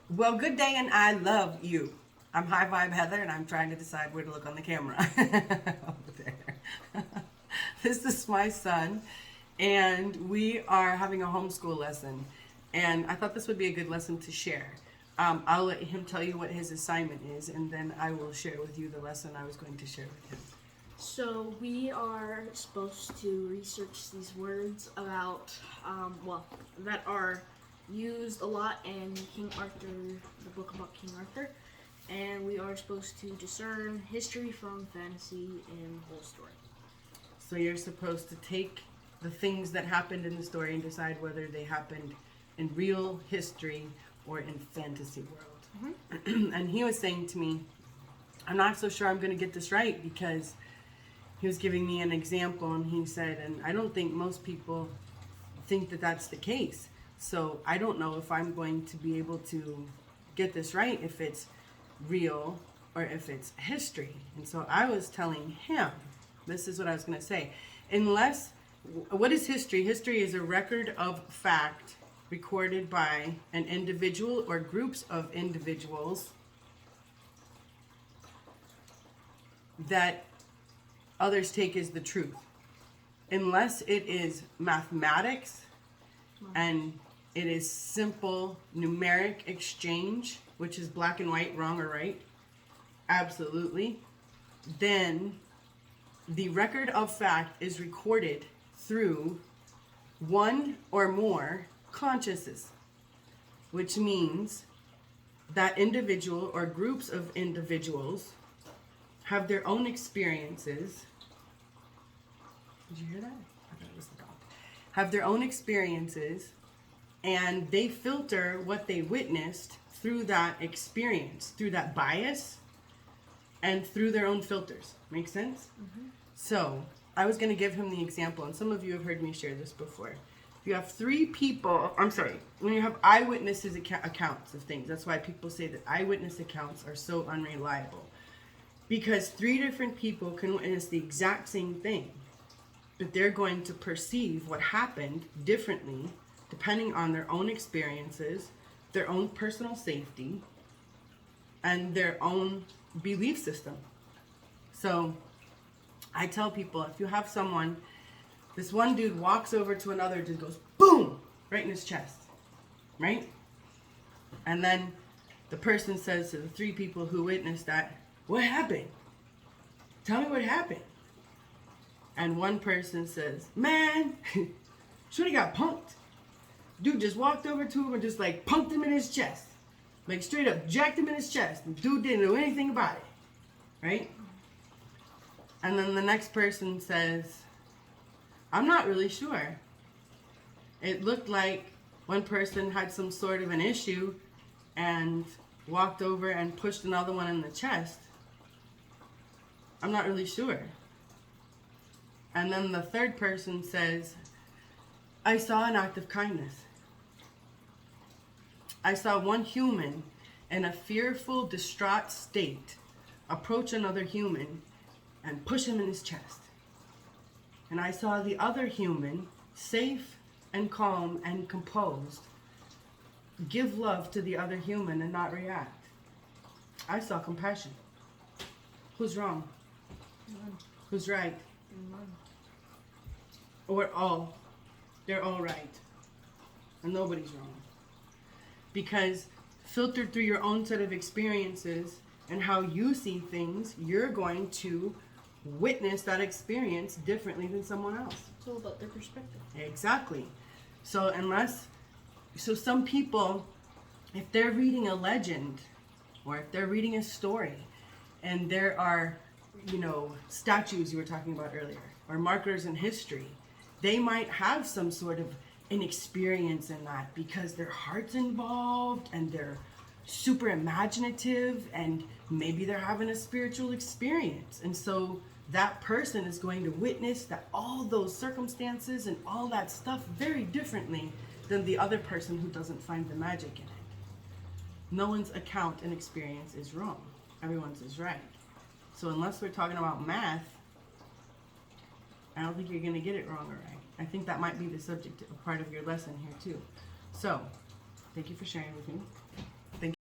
Well, good day, and I love you. I'm High Vibe Heather, and I'm trying to decide where to look on the camera. Over there. This is my son, and we are having a homeschool lesson. And I thought this would be a good lesson to share. I'll let him tell you what his assignment is, and then I will share with you the lesson I was going to share with him. So we are supposed to research these words about, that are used a lot in King Arthur, the book about King Arthur, and we are supposed to discern history from fantasy and whole story. So you're supposed to take the things that happened in the story and decide whether they happened in real history or in fantasy world. Mm-hmm. And he was saying to me, I'm not so sure I'm going to get this right, because he was giving me an example, and he said, and I don't think most people think that that's the case. So I don't know if I'm going to be able to get this right, if it's real or if it's history. And so I was telling him, this is what I was going to say. What is history? History is a record of fact recorded by an individual or groups of individuals that others take as the truth. Unless it is mathematics and it is simple numeric exchange, which is black and white, wrong or right, absolutely, then the record of fact is recorded through one or more consciousnesses, which means that individual or groups of individuals have their own experiences. Did you hear that? I thought it was the dog. Have their own experiences, and they filter what they witnessed through that experience, through that bias, and through their own filters. Make sense? Mm-hmm. So I was going to give him the example, and some of you have heard me share this before. If you have three people, when you have eyewitnesses accounts of things, that's why people say that eyewitness accounts are so unreliable. Because three different people can witness the exact same thing, but they're going to perceive what happened differently depending on their own experiences, their own personal safety, and their own belief system. So I tell people, if you have someone, this one dude walks over to another, just goes boom, right in his chest, right? And then the person says to the three people who witnessed that, what happened? Tell me what happened. And one person says, man, should have got punked. Dude just walked over to him and just like punked him in his chest. Like straight up jacked him in his chest. And dude didn't know anything about it. Right? And then the next person says, I'm not really sure. It looked like one person had some sort of an issue and walked over and pushed another one in the chest. I'm not really sure. And then the third person says, I saw an act of kindness. I saw one human in a fearful, distraught state approach another human and push him in his chest. And I saw the other human, safe and calm and composed, give love to the other human and not react. I saw compassion. Who's wrong? None. Who's right? None. They're all right. And nobody's wrong. Because filtered through your own set of experiences and how you see things, you're going to witness that experience differently than someone else. It's all about their perspective. Exactly. So some people, if they're reading a legend or if they're reading a story and there are, statues you were talking about earlier or markers in history, they might have some sort of an experience in that because their heart's involved and they're super imaginative and maybe they're having a spiritual experience. And so that person is going to witness that all those circumstances and all that stuff very differently than the other person who doesn't find the magic in it. No one's account and experience is wrong. Everyone's is right. So unless we're talking about math, I don't think you're going to get it wrong or right. I think that might be the subject, a part of your lesson here too. So, thank you for sharing with me.